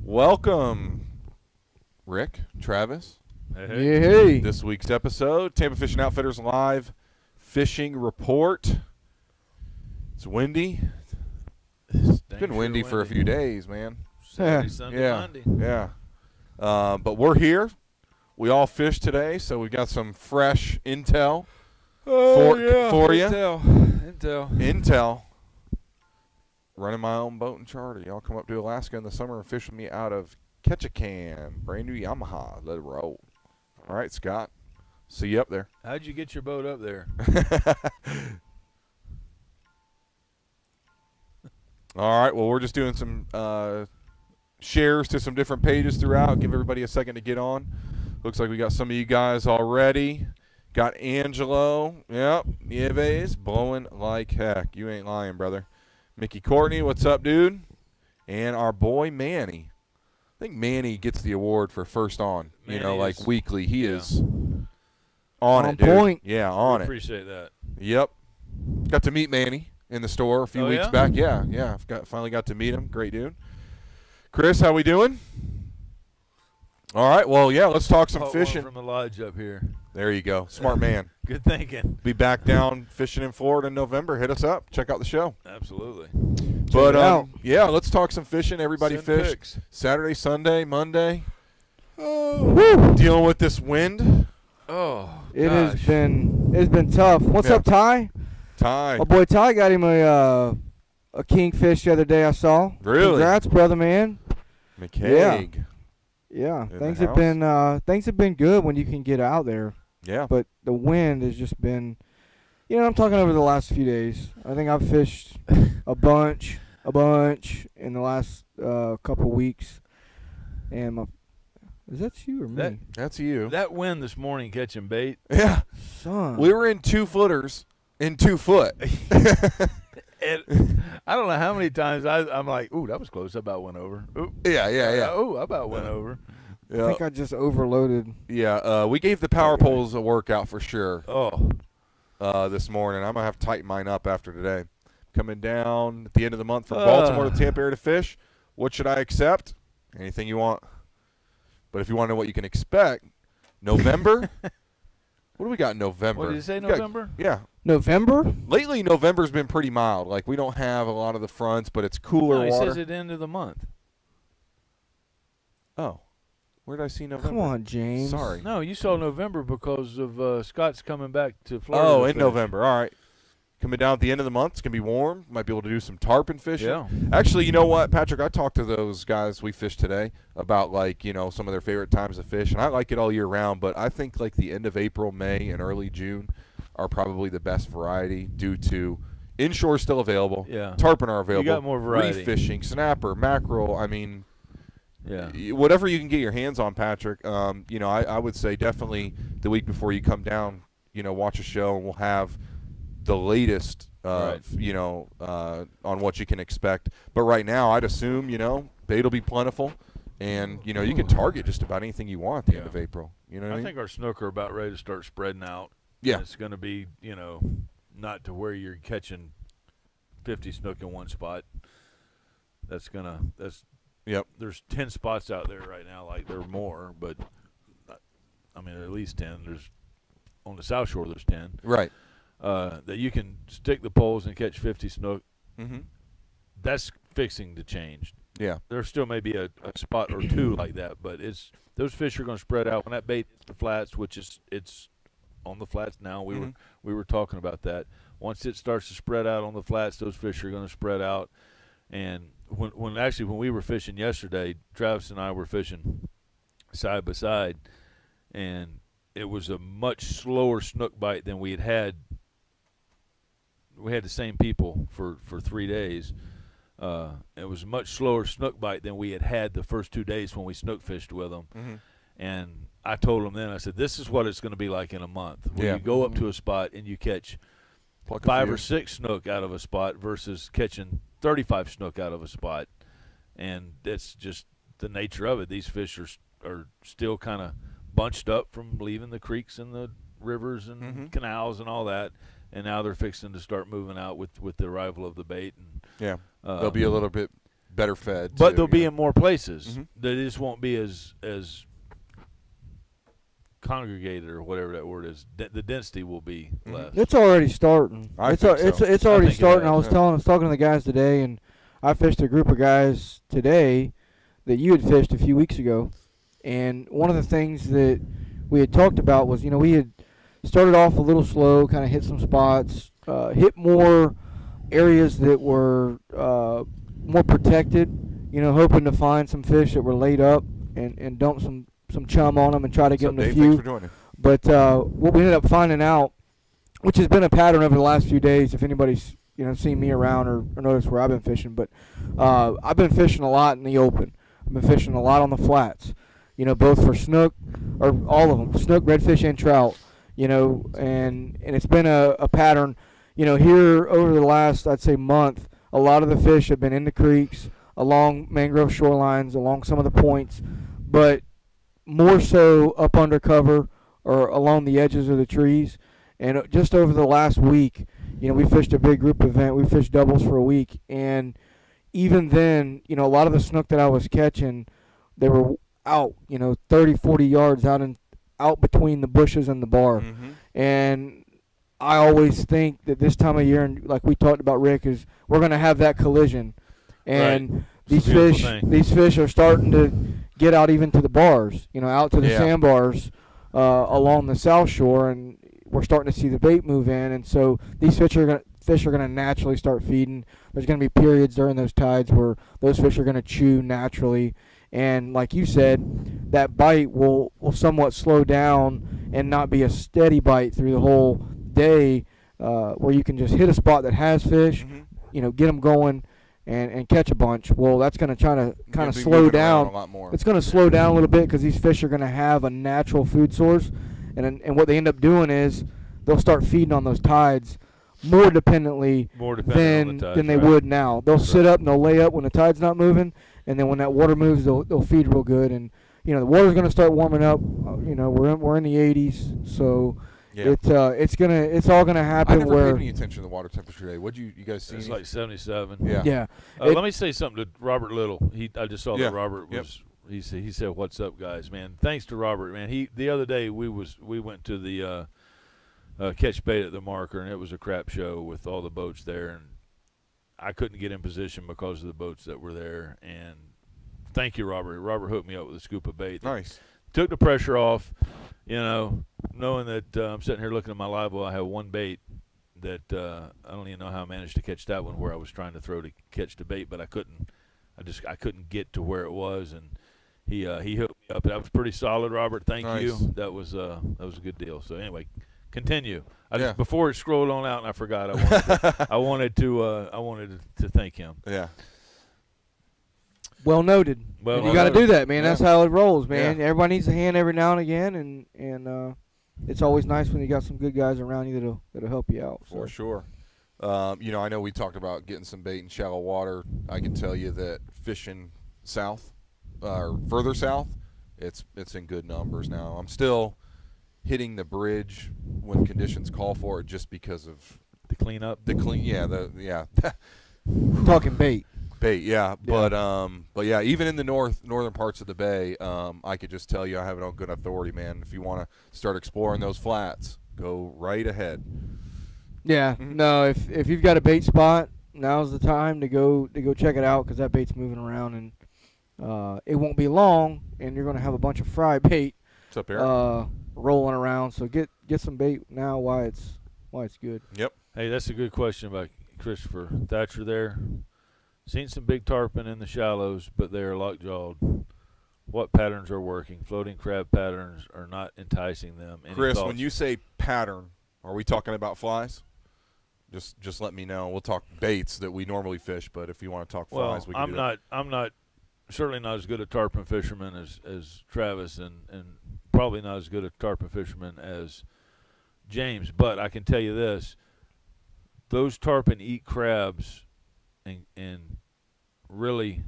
Welcome, Rick, Travis. Hey, hey. This week's episode, Tampa Fishing Outfitters Live Fishing Report. It's windy. It's been windy for a few days, man. Saturday, Sunday, Monday. Yeah. But we're here. We all fished today, so we've got some fresh intel for you. Intel. Running my own boat and charter. Y'all come up to Alaska in the summer and fish with me out of Ketchikan. Brand new Yamaha. Let it roll. All right, Scott. See you up there. How'd you get your boat up there? All right, well, we're just doing some shares to some different pages throughout. Give everybody a second to get on. Looks like we got some of you guys already. Got Angelo. Yep. Nieves blowing like heck. You ain't lying, brother. Mickey Courtney, what's up, dude? And our boy Manny. I think Manny gets the award for first on. Manny, you know, like is, weekly. He yeah. is on it, dude. Point. Yeah, on it. Appreciate that. Yep. Got to meet Manny in the store a few weeks yeah? back. Yeah. Finally got to meet him. Great dude. Chris, how we doing? All right. Well, yeah, let's talk some fishing. From the lodge up here. There you go. Smart man. Good thinking. Be back down fishing in Florida in November. Hit us up. Check out the show. Absolutely. But, yeah, let's talk some fishing. Everybody Send fished pics. Saturday, Sunday, Monday. Woo. Dealing with this wind. Oh, It's been tough. What's up, Ty? Ty. My boy Ty got him a kingfish the other day. I saw. Really? Congrats, brother, man. McCaig. Yeah. In Things the have been good when you can get out there. Yeah. But the wind has just been. I'm talking over the last few days. I think I've fished a bunch in the last couple weeks. And is that you or me? That's you. That wind this morning catching bait. Yeah. Son. We were in 2 footers in 2 foot. I don't know how many times I'm like, ooh, that was close. I about went over. Ooh. Yeah. Oh, I about went over. I think I just overloaded. Yeah, we gave the power poles a workout for sure. Oh. This morning. I'm going to have to tighten mine up after today. Coming down at the end of the month from Baltimore to Tampa area to fish. What should I accept? Anything you want. But if you want to know what you can expect, November. What do we got in November? What did you say, November? Yeah. November? Lately, November's been pretty mild. Like, we don't have a lot of the fronts, but it's cooler No, he water. says at the end of the month. Oh. Where did I see November? Come on, James. Sorry. No, you saw November because of Scott's coming back to Florida. Oh, to in fish. November. All right. Coming down at the end of the month. It's going to be warm. Might be able to do some tarpon fishing. Yeah. Actually, you know what, Patrick? I talked to those guys we fished today about, like, some of their favorite times to fish. And I like it all year round, but I think, like, the end of April, May, and early June are probably the best variety due to, Inshore still available. Yeah. Tarpon are available. You got more variety. Reef fishing, snapper, mackerel. I mean, yeah, whatever you can get your hands on, Patrick. You know, I would say definitely the week before you come down, you know, watch a show, and we'll have the latest, Right. you know, on what you can expect. But right now, I'd assume, you know, bait will be plentiful, and you know, you can target just about anything you want at the end of April. You know what I mean? think our snook are about ready to start spreading out. Yeah. And it's going to be, you know, not to where you're catching 50 snook in one spot. That's Yep. There's 10 spots out there right now. Like, there are more, but I mean, at least 10. There's on the South Shore. There's 10. Right. That you can stick the poles and catch 50 snook. Mm-hmm. That's fixing to change. Yeah. There still may be a spot or two like that, but those fish are going to spread out when that bait hits the flats, which it's on the flats now. We were talking about that. Once it starts to spread out on the flats, those fish are going to spread out. And when we were fishing yesterday, Travis and I were fishing side by side, and it was a much slower snook bite than we had had. We had the same people for 3 days. It was a much slower snook bite than we had had the first 2 days when we snook fished with them. Mm-hmm. And I told them then, I said, this is what it's going to be like in a month. When Yeah. you go up to a spot and you catch Pluck a 5 few. or 6 snook out of a spot versus catching 35 snook out of a spot. And that's just the nature of it. These fish are still kind of bunched up from leaving the creeks and the rivers and canals and all that. And now they're fixing to start moving out with the arrival of the bait. And Yeah. They'll be a little bit better fed. but too, they'll be you know. in more places. Mhm. They just won't be as congregated, or whatever that word is. The density will be less. It's already starting. I It's think so. it's already think it starting. I has, was yeah. I was talking to the guys today, and I fished a group of guys today that you had fished a few weeks ago. And one of the things that we had talked about was, you know, we had started off a little slow, kind of hit some spots, hit more areas that were more protected, you know, hoping to find some fish that were laid up and dump some chum on them and try to get What's them up, to Dave? Thanks few. for joining. But what we ended up finding out, which has been a pattern over the last few days, if anybody's seen me around or noticed where I've been fishing, but I've been fishing a lot in the open. I've been fishing a lot on the flats, both for snook, or all of them, snook, redfish, and trout. And it's been a pattern. Here over the last, I'd say, month, a lot of the fish have been in the creeks, along mangrove shorelines, along some of the points, but more so up under cover or along the edges of the trees. And just over the last week, we fished a big group event. We fished doubles for a week, and even then, a lot of the snook that I was catching, they were out, 30, 40 yards out between the bushes and the bar. Mm-hmm. And I always think that this time of year, and like we talked about, Rick, is we're going to have that collision. And Right. these It's a beautiful fish, thing. these fish are starting to get out even to the bars, out to the Yeah. sandbars along the South Shore, and we're starting to see the bait move in. And so these fish are going to naturally start feeding. There's going to be periods during those tides where those fish are going to chew naturally. And like you said, that bite will somewhat slow down and not be a steady bite through the whole day, where you can just hit a spot that has fish, Mm-hmm. get them going and catch a bunch. Well, that's going to try to kind of Be slow moving around down. a lot more. It's going to slow down a little bit because these fish are going to have a natural food source. And what they end up doing is they'll start feeding on those tides more dependently More dependent on the tides, than they right. would now. They'll sit up and they'll lay up when the tide's not moving, and then when that water moves, they'll feed real good. And the water's going to start warming up. We're in the 80s, so Yeah. it's all gonna I happen never where paid any attention to the water temperature today. What you guys see? It's any- like 77. yeah. yeah. Let me say something to Robert Little. I just saw Yeah. that Robert Yep. was. He said, "What's up, guys? Man, thanks to Robert. Man, the other day we went to the catch bait at the marker, and it was a crap show with all the boats there, and I couldn't get in position because of the boats that were there. And thank you, Robert. Robert hooked me up with a scoop of bait. Nice. Took the pressure off, knowing that I'm sitting here looking at my live well. I have one bait that I don't even know how I managed to catch that one where I was trying to throw to catch the bait, but I couldn't. I couldn't get to where it was, and he hooked me up. That was pretty solid, Robert. Thank Nice. you. That was a good deal. So anyway, continue. Yeah. Before it scrolled on out and I forgot, I wanted to thank him. Yeah. Well noted. Well And you got to do that, man. Yeah. That's how it rolls, man. Yeah. Everybody needs a hand every now and again, and it's always nice when you got some good guys around you that'll help you out. For So. sure. I know we talked about getting some bait in shallow water. I can tell you that fishing south, or further south, it's in good numbers now. I'm still hitting the bridge when conditions call for it, just because of The cleanup. Talking bait. Bait, yeah. But yeah, even in the northern parts of the bay, I could just tell you, I have it on good authority, man. If you want to start exploring those flats, go right ahead. Yeah. No, if you've got a bait spot, now's the time to go check it out, because that bait's moving around, and it won't be long, and you're gonna have a bunch of fry bait What's up, Eric? rolling around. So get some bait now while it's good. Yep. Hey, that's a good question by Christopher Thatcher there. Seen some big tarpon in the shallows, but they are lock-jawed. What patterns are working? Floating crab patterns are not enticing them. Any Chris, thoughts? when you say pattern, are we talking about flies? Just let me know. We'll talk baits that we normally fish, but if you want to talk flies, we can do that. I'm not certainly not as good a tarpon fisherman as Travis, and probably not as good a tarpon fisherman as James. But I can tell you this: those tarpon eat crabs and really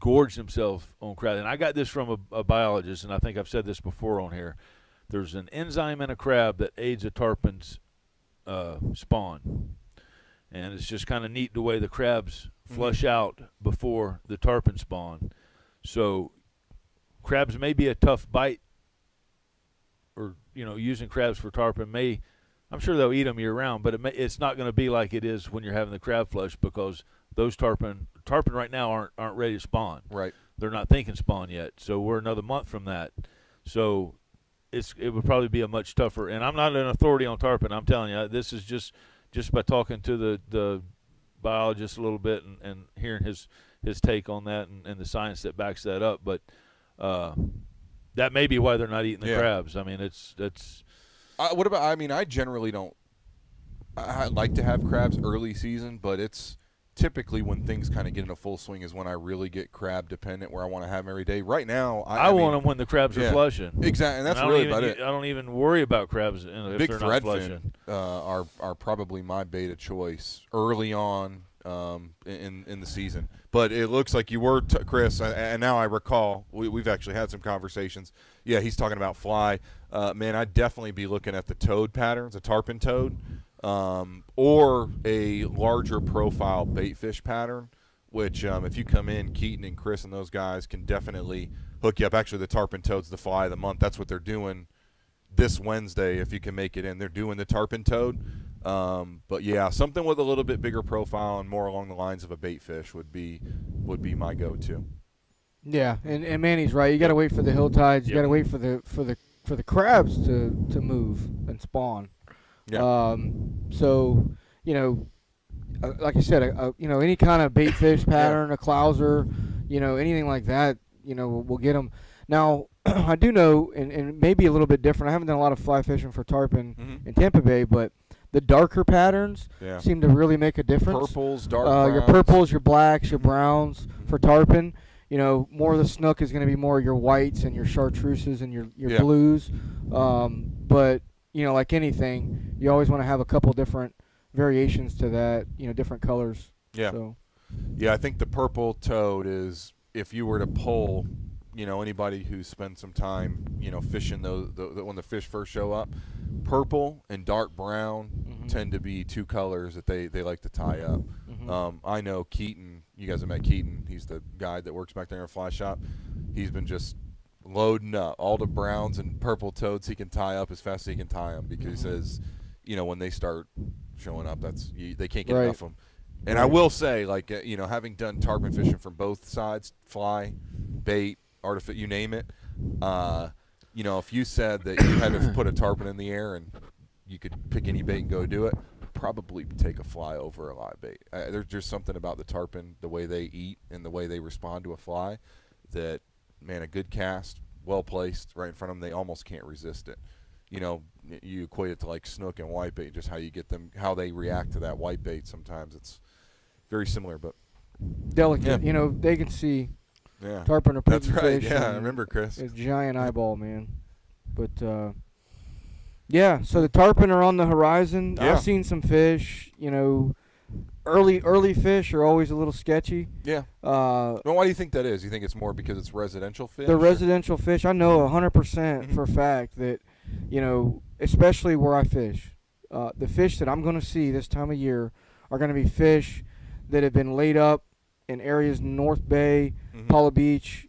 gorge themselves on crabs. And I got this from a biologist, and I think I've said this before on here. There's an enzyme in a crab that aids a tarpon's spawn, and it's just kind of neat the way the crabs flush out before the tarpon spawn. So crabs may be a tough bite, or using crabs for tarpon may, I'm sure they'll eat them year round, but it's not going to be like it is when you're having the crab flush, because those tarpon right now aren't ready to spawn. Right. They're not thinking spawn yet, so we're another month from that. So it would probably be a much tougher. And I'm not an authority on tarpon. I'm telling you, this is just by talking to the biologist a little bit and hearing his take on that and the science that backs that up. But that may be why they're not eating the crabs. I mean, it's. What about? I mean, I generally don't. I like to have crabs early season, but it's typically when things kind of get in a full swing is when I really get crab dependent, where I want to have them every day. Right now, I want them when the crabs are flushing. Exactly, and that's really about it. I don't even worry about crabs if Big they're not flushing. threadfin are probably my bait of choice early on in the season. But it looks like you were, Chris, and now I recall we've actually had some conversations. Yeah, he's talking about fly. Man, I'd definitely be looking at the toad patterns, a tarpon toad. Or a larger profile bait fish pattern, which if you come in, Keaton and Chris and those guys can definitely hook you up. Actually, the tarpon toad's the fly of the month. That's what they're doing this Wednesday, if you can make it in. They're doing the tarpon toad. But yeah, something with a little bit bigger profile and more along the lines of a bait fish would be my go-to. Yeah, and Manny's right. You got to wait for the hill tides. You got to wait for the crabs to move and spawn. Yeah. So, like I said, any kind of bait fish pattern, a clouser, anything like that, we'll get them. Now, I do know, and maybe a little bit different. I haven't done a lot of fly fishing for tarpon in Tampa Bay, but the darker patterns seem to really make a difference. Purples, dark browns. Your purples, your blacks, your browns for tarpon. More of the snook is going to be more your whites and your chartreuses and your blues. But like anything, you always want to have a couple different variations to that, different colors. Yeah. So. Yeah, I think the purple toad is, if you were to pull, anybody who spent some time, fishing when the fish first show up, purple and dark brown tend to be two colors that they like to tie up. I know Keaton, you guys have met Keaton. He's the guy that works back there in a fly shop. He's been just loading up all the browns and purple toads he can tie up as fast as he can tie them, because he says, when they start showing up, they can't get enough of them. And I will say, like, having done tarpon fishing from both sides, fly, bait, artificial, you name it, if you said that you had to put a tarpon in the air and you could pick any bait and go do it, probably take a fly over a live bait. There's just something about the tarpon, the way they eat and the way they respond to a fly, that, man, a good cast, well placed, right in front of them, they almost can't resist it. you equate it to like snook and whitebait, just how you get them, how they react to that whitebait. Sometimes it's very similar, but delicate. They can see tarpon or that's pigeon right. fish. Yeah, I remember, Chris. A giant eyeball, man. But so the tarpon are on the horizon. Yeah. I've seen some fish. Early fish are always a little sketchy. Yeah. Well, why do you think that is? You think it's more because it's residential fish? The residential fish, I know 100% for a fact that, especially where I fish, the fish that I'm going to see this time of year are going to be fish that have been laid up in areas North Bay, Paula Beach.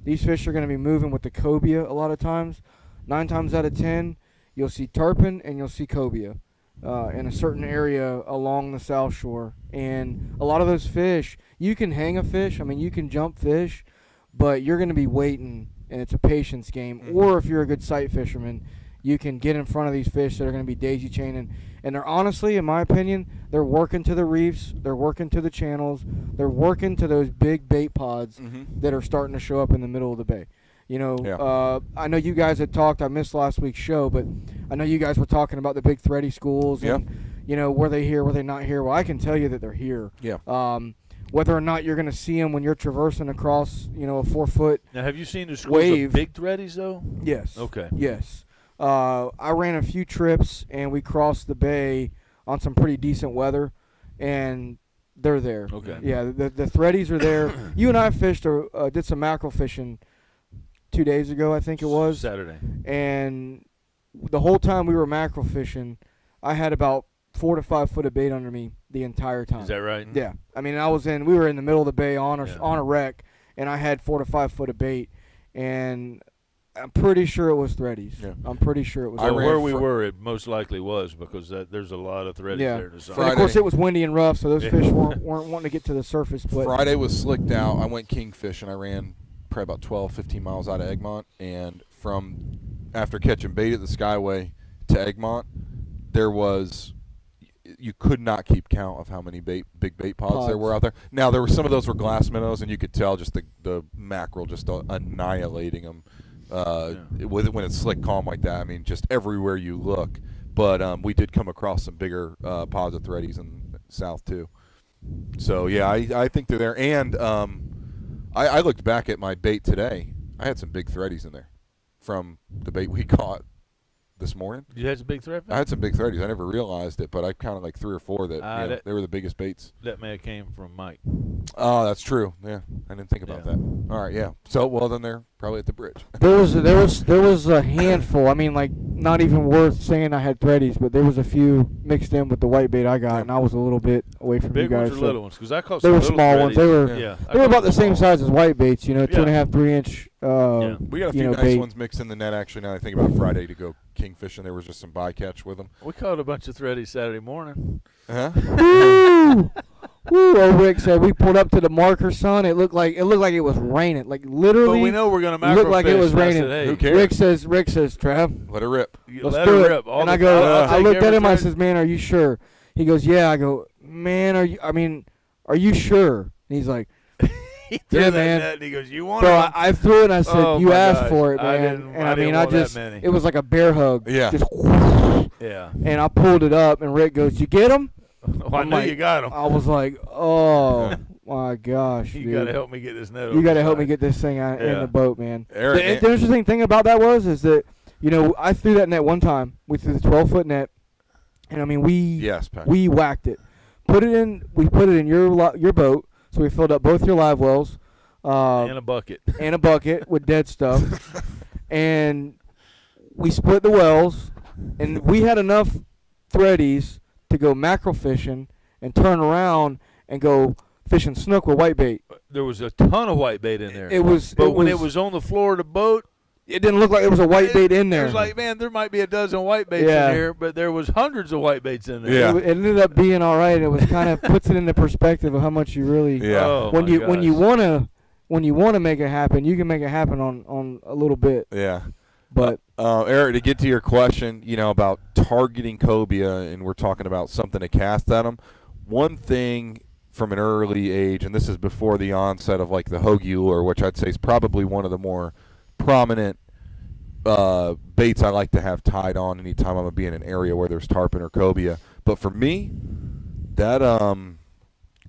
These fish are going to be moving with the cobia a lot of times. 9 times out of 10, you'll see tarpon and you'll see cobia in a certain area along the South Shore. And a lot of those fish, you can hang a fish. I mean, you can jump fish, but you're going to be waiting, and it's a patience game. Or if you're a good sight fisherman, you can get in front of these fish that are going to be daisy chaining. And they're honestly, in my opinion, they're working to the reefs, they're working to the channels, they're working to those big bait pods that are starting to show up in the middle of the bay. I know you guys had talked, I missed last week's show, but I know you guys were talking about the big thready schools and, were they here, were they not here? Well, I can tell you that they're here. Yeah. Whether or not you're going to see them when you're traversing across, a 4-foot Now, have you seen the schools of big threadies, though? Yes. Okay. Yes. I ran a few trips, and we crossed the bay on some pretty decent weather, and they're there. Okay. Yeah, the threadies are there. You and I fished or did some mackerel fishing 2 days ago, I think it was. Saturday. And the whole time we were mackerel fishing, I had about 4 to 5 foot of bait under me the entire time. Is that right? Yeah. I mean, we were in the middle of the bay on a wreck, and I had 4 to 5 foot of bait, and I'm pretty sure it was threadies. Yeah. I'm pretty sure it was. Where we were, it most likely was, because there's a lot of threadies there in the summer. And of course, it was windy and rough, so those fish weren't wanting to get to the surface. But Friday was slicked out. I went kingfish, and I ran probably about 12, 15 miles out of Egmont. And after catching bait at the Skyway to Egmont, you could not keep count of how many big bait pods there were out there. Now, there were some of those were glass minnows, and you could tell just the mackerel just annihilating them. When it's slick calm like that, I mean, just everywhere you look. But we did come across some bigger pods of threadies in the south too. So yeah, I think they're there. And I looked back at my bait today. I had some big threadies in there from the bait we caught this morning. You had some big thread? I had some big threadies. I never realized it, but I counted like 3 or 4 that they were the biggest baits. That may have came from Mike. Oh, that's true. Yeah, I didn't think about that. All right, yeah. So then they're probably at the bridge. There was a handful. I mean, like, not even worth saying I had threadies, but there was a few mixed in with the white bait I got, and I was a little bit away from big you guys. Big ones or little ones? Because I caught they some were little small threadies. ones. They were about the same size as white baits. 2.5, 3 inch. We got a few nice ones mixed in the net. Actually, now that I think about Friday to go kingfishing, there was just some bycatch with them. We caught a bunch of threadies Saturday morning. Woo! Woo! Old Rick said we pulled up to the marker, son. It looked like it was raining. Like literally. But we know we're gonna mackerel looked like fish. It was raining. Said, hey, who cares? Rick says, Trev, let it rip. Let's do it. And I go. I looked at him. I says, man, are you sure? He goes, yeah. I go, man, are you sure? And he's like, yeah, man. Net and he goes, you want Bro, it? I threw it and I said, you asked for it, man. It was like a bear hug. Yeah. Just yeah. And I pulled it up, and Rick goes, you get him? Well, I know you got him. I was like, oh, my gosh, You dude. got to help me get this net over. You got to help me get this thing in the boat, man. Eric, the interesting thing about that is that, I threw that net one time. We threw the 12-foot net, and, I mean, we whacked it. We put it in your boat, so we filled up both your live wells. And a bucket. And a bucket with dead stuff. And we split the wells, and we had enough threadies to go mackerel fishing and turn around and go fishing snook with whitebait. There was a ton of whitebait in there. When it was on the floor of the boat, it didn't look like there was a whitebait in there. It was like, man, there might be a dozen whitebaits in here, but there was hundreds of whitebaits in there. Yeah. It ended up being all right. It was kind of puts it into perspective of how much you really. Yeah. Oh, when you want to make it happen, you can make it happen on a little bit. Yeah. But Eric, to get to your question, about targeting cobia, and we're talking about something to cast at them. One thing from an early age, and this is before the onset of like the hoagie lure, which I'd say is probably one of the more prominent baits I like to have tied on anytime I'm going to be in an area where there's tarpon or cobia. But for me, that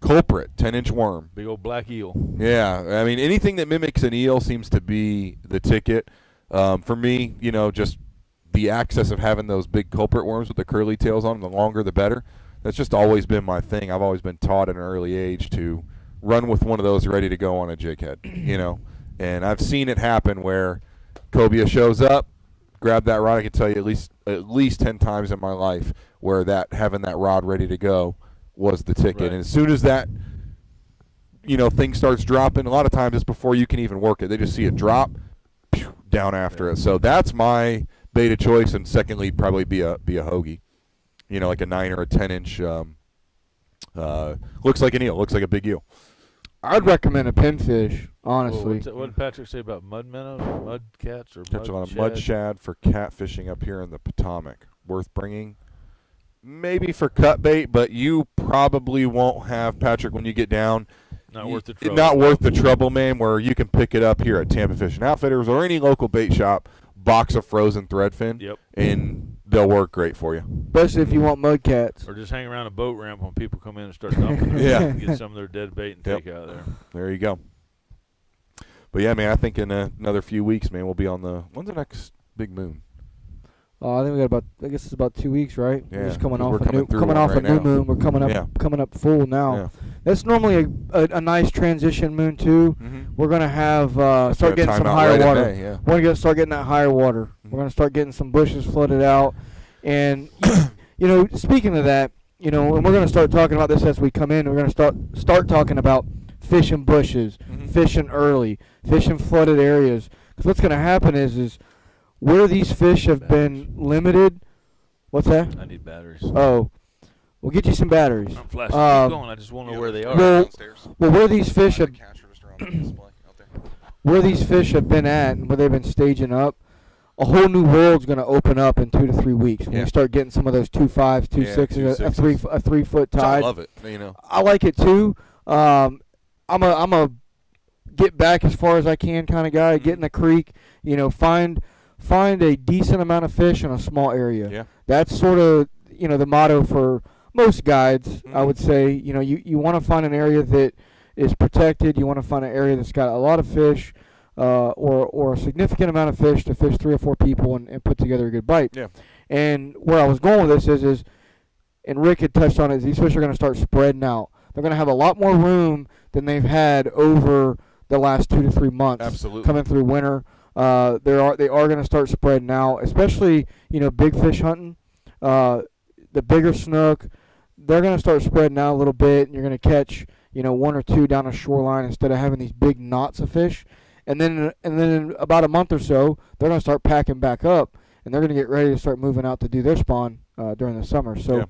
culprit, 10-inch worm. Big old black eel. Yeah, I mean, anything that mimics an eel seems to be the ticket. For me, just the access of having those big culprit worms with the curly tails on them, the longer the better. That's just always been my thing. I've always been taught at an early age to run with one of those ready to go on a jig head, And I've seen it happen where cobia shows up, grab that rod. I can tell you at least 10 times in my life where having that rod ready to go was the ticket. Right. And as soon as that thing starts dropping, a lot of times it's before you can even work it. They just see it drop, down after it. So that's my beta choice, and secondly probably be a hoagie, like a 9 or a 10-inch. Looks like an eel, looks like a big eel. I'd recommend a pinfish, honestly. Well, what did Patrick say about mud minnows, mud cats, or Catch a lot of shad? mud shad for catfishing up here in the Potomac. Worth bringing, maybe for cut bait, but you probably won't have, Patrick, when you get down. Not worth the trouble. Not worth the trouble, man, where you can pick it up here at Tampa Fishing Outfitters or any local bait shop, box of frozen threadfin, Yep. and they'll work great for you. Especially if you want mud cats. Or just hang around a boat ramp when people come in and start dumping Yeah. get some of their dead bait and Yep. take out of there. There you go. But yeah, man, I think in another few weeks, man, we'll be on when's the next big moon? I think we got I guess it's about 2 weeks, right? Yeah, We're just coming 'cause off we're coming through one off a right new now. moon. We're coming up full now. Yeah. That's normally a nice transition moon too. Mm-hmm. We're gonna have start Gonna getting time some out higher right in water. May, yeah. We're gonna start getting that higher water. Mhm. We're gonna start getting some bushes flooded out, and speaking of that, and we're gonna start talking about this as we come in. We're gonna start talking about fishing bushes, Mhm. fishing early, fishing flooded areas. Because what's gonna happen is where these fish have been limited. What's that? I need batteries. Oh, we'll get you some batteries. I'm flashing. Um, Keep going. I just want to know where they are. Well, where these fish have been at and where they've been staging up, a whole new world's going to open up in 2 to 3 weeks when Yeah. you start getting some of those 2.5s, 2.6s, a 3 foot I tide. love it. I like it too. I'm a get back as far as I can kind of guy. Get in the creek, find a decent amount of fish in a small area. Yeah. That's sort of the motto for most guides. I Mhm. would say you want to find an area that is protected. You want to find an area that's got a lot of fish, or a significant amount of fish to fish 3 or 4 people and put together a good bite. Yeah. And where I was going with this is, and Rick had touched on it, is these fish are going to start spreading out. They're going to have a lot more room than they've had over the last 2 to 3 months. Absolutely. Coming through winter. They are going to start spreading out, especially big fish hunting. The bigger snook, they're going to start spreading out a little bit, and you're going to catch 1 or 2 down a shoreline instead of having these big knots of fish. And then in about a month or so, they're going to start packing back up, and they're going to get ready to start moving out to do their spawn during the summer. So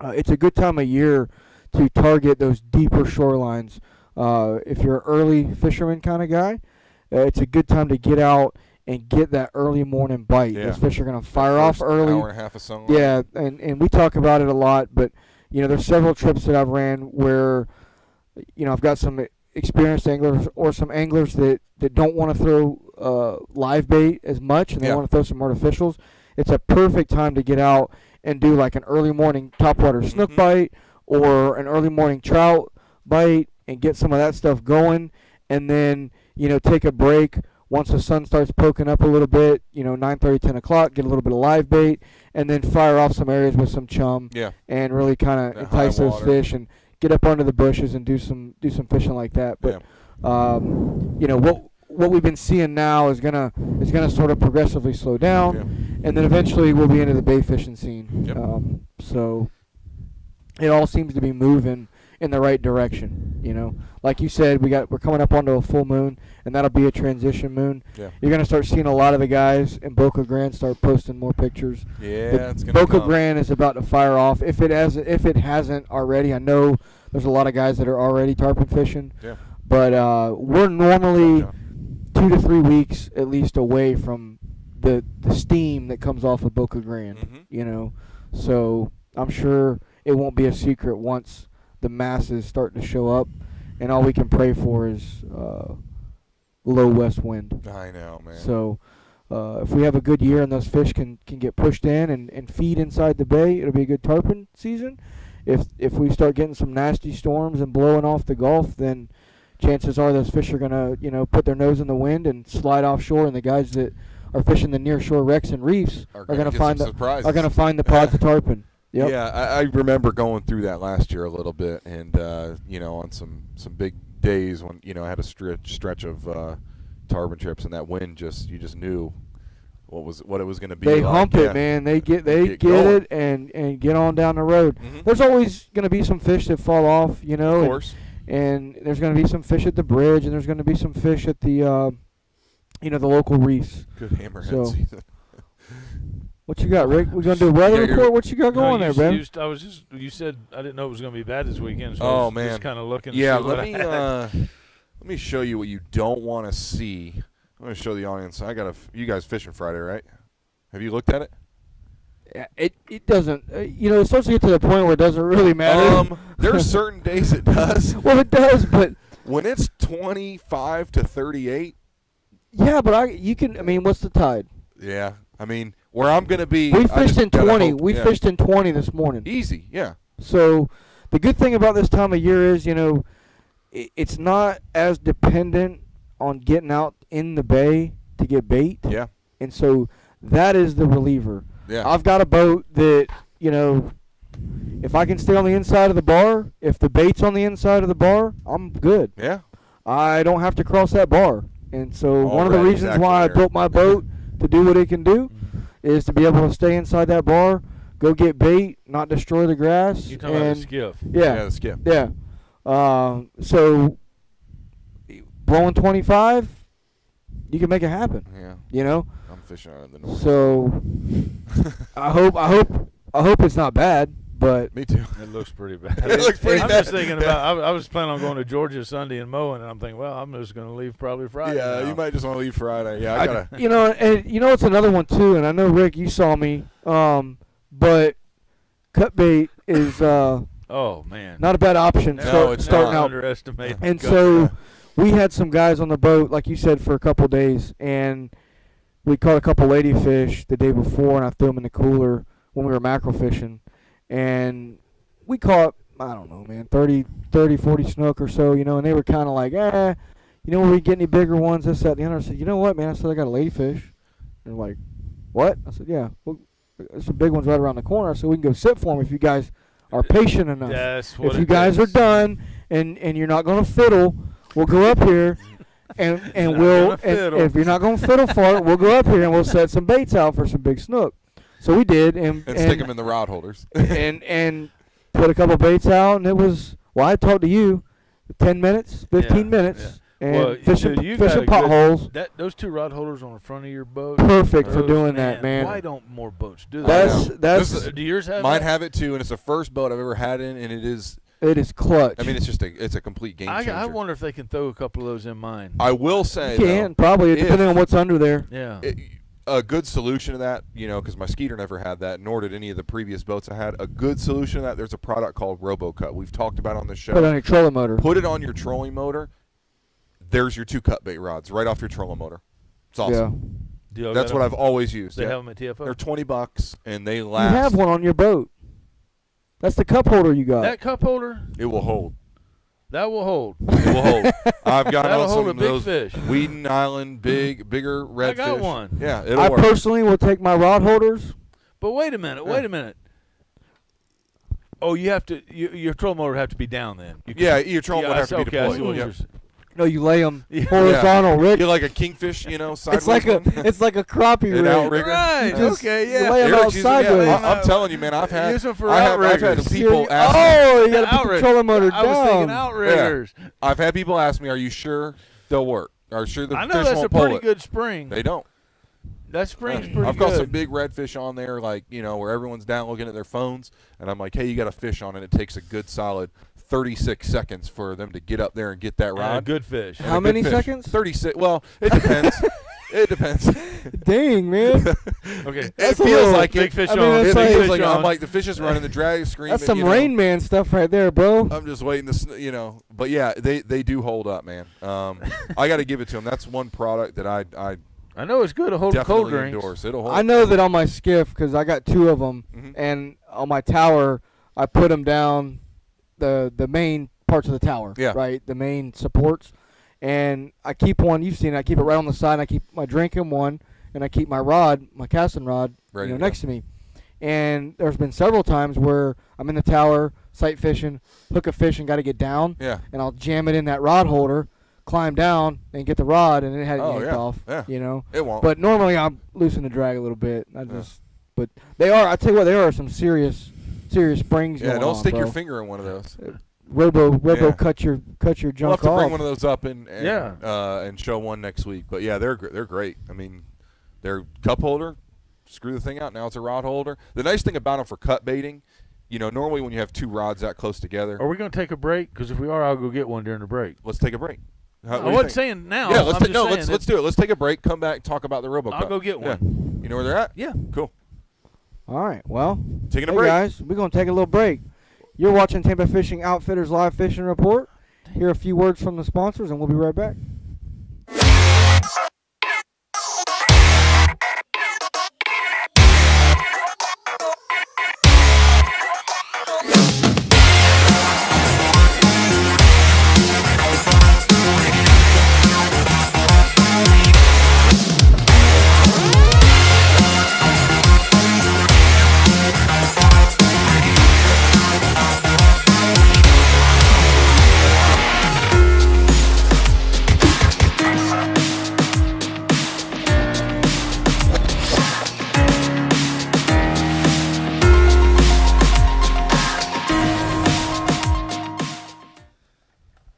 it's a good time of year to target those deeper shorelines. If you're an early fisherman kind of guy, it's a good time to get out and get that early morning bite. Yeah. Those fish are going to fire off early. Hour and a half of sunlight. Yeah, and we talk about it a lot, but there's several trips that I've ran where I've got some experienced anglers or some anglers that don't want to throw live bait as much, and they want to throw some artificials. It's a perfect time to get out and do like an early morning topwater snook bite or an early morning trout bite and get some of that stuff going, and then take a break once the sun starts poking up a little bit, 9:30, 10 o'clock, get a little bit of live bait, and then fire off some areas with some chum and really kind of entice those fish and get up under the bushes and do some fishing like that. But what we've been seeing now is gonna sort of progressively slow down, and then eventually we'll be into the bait fishing scene. Yep. So it all seems to be moving in the right direction. Like you said, we're coming up onto a full moon, and that'll be a transition moon. Yeah. You're gonna start seeing a lot of the guys in Boca Grande start posting more pictures. Yeah, it's gonna Boca come. Grande is about to fire off. If it hasn't already, I know there's a lot of guys that are already tarpon fishing. Yeah. But we're normally 2 to 3 weeks at least away from the steam that comes off of Boca Grande. Mhm. So I'm sure it won't be a secret once the masses start to show up, and all we can pray for is low west wind. I know, man. So if we have a good year and those fish can get pushed in and feed inside the bay, it'll be a good tarpon season. If we start getting some nasty storms and blowing off the Gulf, then chances are those fish are gonna put their nose in the wind and slide offshore, and the guys that are fishing the near shore wrecks and reefs are gonna find the pods of tarpon. Yep. Yeah, I remember going through that last year a little bit, and on some big days when I had a stretch of tarpon trips, and that wind you just knew what it was going to be. They like. hump it, man. They get it and get on down the road. Mm-hmm. There's always going to be some fish that fall off, Of course. and there's going to be some fish at the bridge, and there's going to be some fish at the the local reefs. Good hammerhead season. What you got, Rick? We gonna do a weather report? What you got going there, man? You said I didn't know it was going to be bad this weekend. So I was man, just kind of looking. Yeah, to see let me show you what you don't want to see. I'm going to show the audience. You guys fishing Friday, right? Have you looked at it? Yeah, it doesn't. It starts to get to the point where it doesn't really matter. There's certain days it does. Well, it does, but when it's 25 to 38. Yeah, but you can. I mean, what's the tide? Yeah, I mean, where I'm going to be. We fished in 20. We yeah. fished in 20 this morning. Easy, yeah. So the good thing about this time of year is, it's not as dependent on getting out in the bay to get bait. Yeah. And so that is the reliever. Yeah. I've got a boat that, if I can stay on the inside of the bar, if the bait's on the inside of the bar, I'm good. Yeah. I don't have to cross that bar. And so one of the reasons exactly why there. I built my boat to do what it can do is to be able to stay inside that bar, go get bait, not destroy the grass. You're talking about the skiff. Yeah. The skip. Yeah. So blowing 25, you can make it happen. Yeah. I'm fishing out in the north. So I hope it's not bad, but Me too. It looks pretty bad. It looks pretty I'm bad. just thinking about. I was planning on going to Georgia Sunday and mowing, and I'm thinking, well, I'm just going to leave probably Friday. Yeah, now. you might just want to leave Friday. Yeah, I gotta. and it's another one too. And I know Rick, you saw me, but cut bait is Oh man, not a bad option. No, it's starting not. out. Underestimate. And so we had some guys on the boat, like you said, for a couple days, and we caught a couple ladyfish the day before, and I threw them in the cooler when we were mackerel fishing, and we caught, I don't know, man, 30, 40 snook or so, and they were kind of like, will we get any bigger ones, this, that, and the other. I said, you know what, man, I said, I got a ladyfish. And they're like, what? I said, yeah, well, there's some big ones right around the corner, so we can go sit for them if you guys are patient enough. That's what if you guys are done and you're not going to fiddle, we'll go up here and if you're not going to fiddle for it, we'll go up here and we'll set some baits out for some big snook. So we did, and stick them in the rod holders. and put a couple baits out, and it was. Well, I talked to you, 10 minutes, 15 minutes, and fishing potholes. Those two rod holders on the front of your boat. Perfect for doing that, man. Why don't more boats do that? Do yours have mine that? have it too, and it's the first boat I've ever had in, and it is clutch. I mean, it's a complete game changer. I wonder if they can throw a couple of those in mine. I will say, you can probably, depending on what's under there. Yeah. A good solution to that, because my Skeeter never had that, nor did any of the previous boats I had. A good solution to that, there's a product called RoboCut. We've talked about it on the show. Put it on your trolling motor. Put it on your trolling motor. There's your 2 cut bait rods right off your trolling motor. It's awesome. Yeah. That's what I've always used. They have them at TFO? They're $20, and they last. You have one on your boat. That's the cup holder you got. That cup holder? It will hold. That will hold. It will hold. I've got That'll on hold some a of big those fish. Whedon Island, bigger redfish. I got one. Yeah, it'll I work. personally will take my rod holders. But wait a minute. Oh, you have to. Your troll motor have to be down then. Your trolling would have to be deployed. I see what Yep. you're saying. No, you lay them horizontal, Rick. You're like a kingfish, sideways. It's like a crappie An rig. outrigger. Right. You Yeah. lay them Eric's out using- sideways. I'm telling you, man. I've had Use them for I've had outriggers. people ask. Oh, you got to put the Outrigger. trolling motor down. I was thinking outriggers. I've had people ask me, "Are you sure they'll work? Are you sure the I know fish that's won't a pull pretty it?" good spring. They don't. That spring's pretty I've good. got some big redfish on there, like where everyone's down looking at their phones, and I'm like, "Hey, you got a fish on it. It takes a good solid 36 seconds for them to get up there and get that And rod." a good fish. And How a good many fish. seconds? 36. Well, it depends. It depends. Dang, man. Okay. It That's a feels little like big it. fish I mean, on. that's It like- feels Big like fish I'm on. like the fish is running, the drag is screaming. That's some Rain Man stuff right there, bro. I'm just waiting to, but yeah, they do hold up, man. I got to give it to them. That's one product that I I know it's good to hold cold Definitely drinks. indoors. It'll hold. I know that on my skiff, because I got 2 of them, Mhm. and on my tower, I put them down the main parts of the tower, Yeah. right, the main supports, and I keep one. You've seen it. I keep it right on the side. And I keep my drink in one, and I keep my rod, my casting rod, Ready you know, to go. next to me. And there's been several times where I'm in the tower, sight fishing, hook a fish, and got to get down, Yeah. and I'll jam it in that rod holder, climb down, and get the rod, and it hadn't Oh, yanked yeah. off, Yeah. you know. It won't. But normally I'm loosen the drag a little bit. But they are. I tell you what, there are some serious springs. Yeah. going Don't on, stick your bro. finger in one of those. Robo, Yeah. cut your We'll junk have to off. bring one of those up and Yeah. and show one next week. But yeah, they're great. I mean, they're cup holder. Screw the thing out. Now it's a rod holder. The nice thing about them for cut baiting, you know, normally when you have 2 rods that close together. Are we going to take a break? Because if we are, I'll go get one during the break. Let's take a break. What do I you wasn't think? saying now. Yeah, I'm let's just saying let's do it. Let's take a break. Come back, talk about the RoboCup. I'll go get one. Yeah. You know where they're at? Yeah. Cool. All right. Well, Taking a hey break. guys, we're gonna take a little break. You're watching Tampa Fishing Outfitters Live Fishing Report. Hear a few words from the sponsors, and we'll be right back.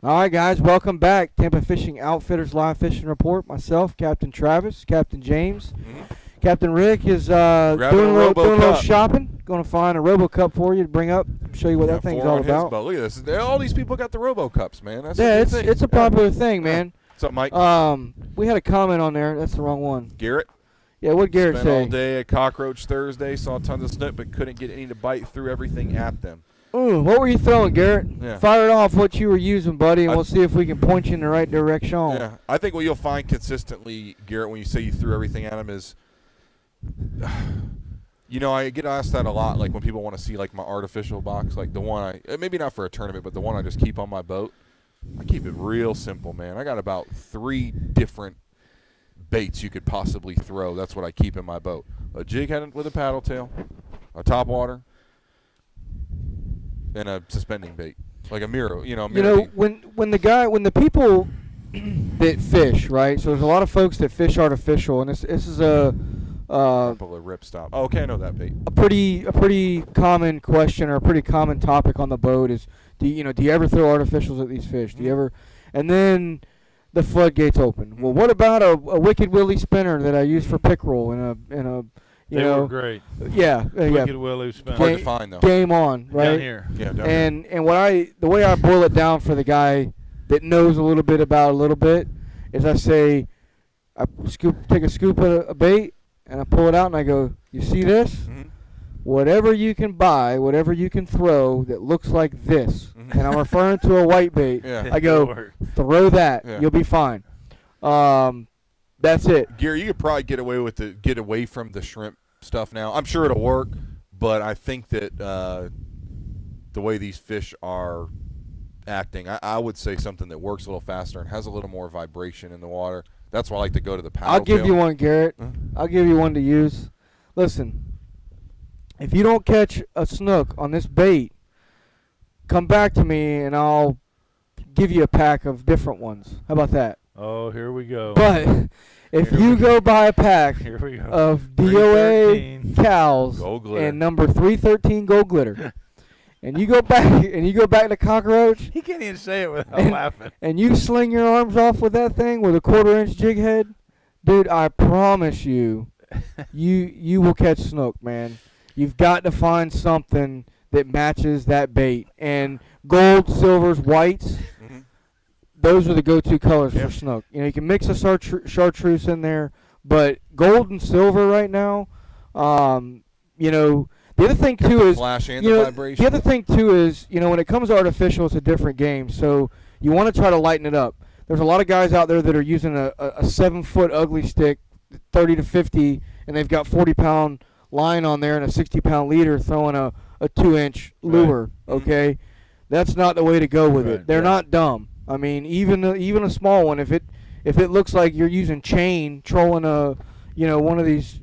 All right, guys, welcome back. Tampa Fishing Outfitters Live Fishing Report. Myself, Captain Travis, Captain James. Captain Rick is doing a little shopping. Going to find a RoboCup for you to bring up, show you what that thing's 4 all on his about. boat. Look at this. All these people got the RoboCups, man. That's Yeah, a good thing. it's a popular thing, man. What's up, Mike? We had a comment on there. That's the wrong one. Garrett. Yeah, what Garrett Spent all say? day at Cockroach Thursday. Saw tons of snook, but couldn't get any to bite through everything at them. Ooh, what were you throwing, Garrett? Yeah. Fire it off what you were using, buddy, and we'll see if we can point you in the right direction. Yeah, I think what you'll find consistently, Garrett, when you say you threw everything at him is, you know, I get asked that a lot, like when people want to see like my artificial box, like the one maybe not for a tournament, but the one I just keep on my boat. I keep it real simple, man. I got about 3 different baits you could possibly throw. That's what I keep in my boat. A jig head with a paddle tail, a topwater, and a suspending bait, like a mirror. You know, You know, when the people that fish, right? So there's a lot of folks that fish artificial, and this is a couple of ripstop. Oh, okay, I know that bait. a pretty common question or a pretty common topic on the boat is, do you ever throw artificials at these fish? Do you ever? And then the floodgates open. Well, what about a Wicked Willie spinner that I use for pickerel and a you They know, were great. yeah, Wicked Willie spinner. Hard to find though. game on, right? Down here. Yeah, down here. And the way I boil it down for the guy that knows a little bit about a little bit is I say, I take a scoop of a bait and I pull it out and I go, you see this? Mhm. Whatever you can buy, whatever you can throw that looks like this, Mhm. and I'm referring to a white bait. Yeah. I go, Lord. throw that, Yeah. you'll be fine. That's it. Gary, you could probably get away from the shrimp stuff now. I'm sure it'll work, but I think that the way these fish are acting, I would say something that works a little faster and has a little more vibration in the water. That's why I like to go to the paddle I'll give tail. you one, Garrett. Huh? I'll give you one to use. Listen, if you don't catch a snook on this bait, come back to me and I'll give you a pack of different ones. How about that? Oh, here we go. But if Here you we go buy a pack Here we go. of DOA 313. cows Gold glitter. and number 313 gold glitter, and you go back to Cockroach, He can't even say it without And- laughing. and you sling your arms off with that thing with a 1/4-inch jig head, dude, I promise you, you will catch snook, man. You've got to find something that matches that bait. And gold, silvers, whites, Mhm. those are the go-to colors Yeah. for snook. You know, you can mix a chartreuse in there, but gold and silver right now, you know, the other thing too is, Flash and you the know, vibration. the other thing too is, you know, when it comes to artificial, it's a different game. So you want to try to lighten it up. There's a lot of guys out there that are using a 7-foot ugly stick 30 to 50, and they've got 40-pound line on there and a 60-pound leader throwing a 2-inch lure. Okay, that's not the way to go with it. They're not dumb. I mean, even a small one, if it looks like you're using chain trolling one of these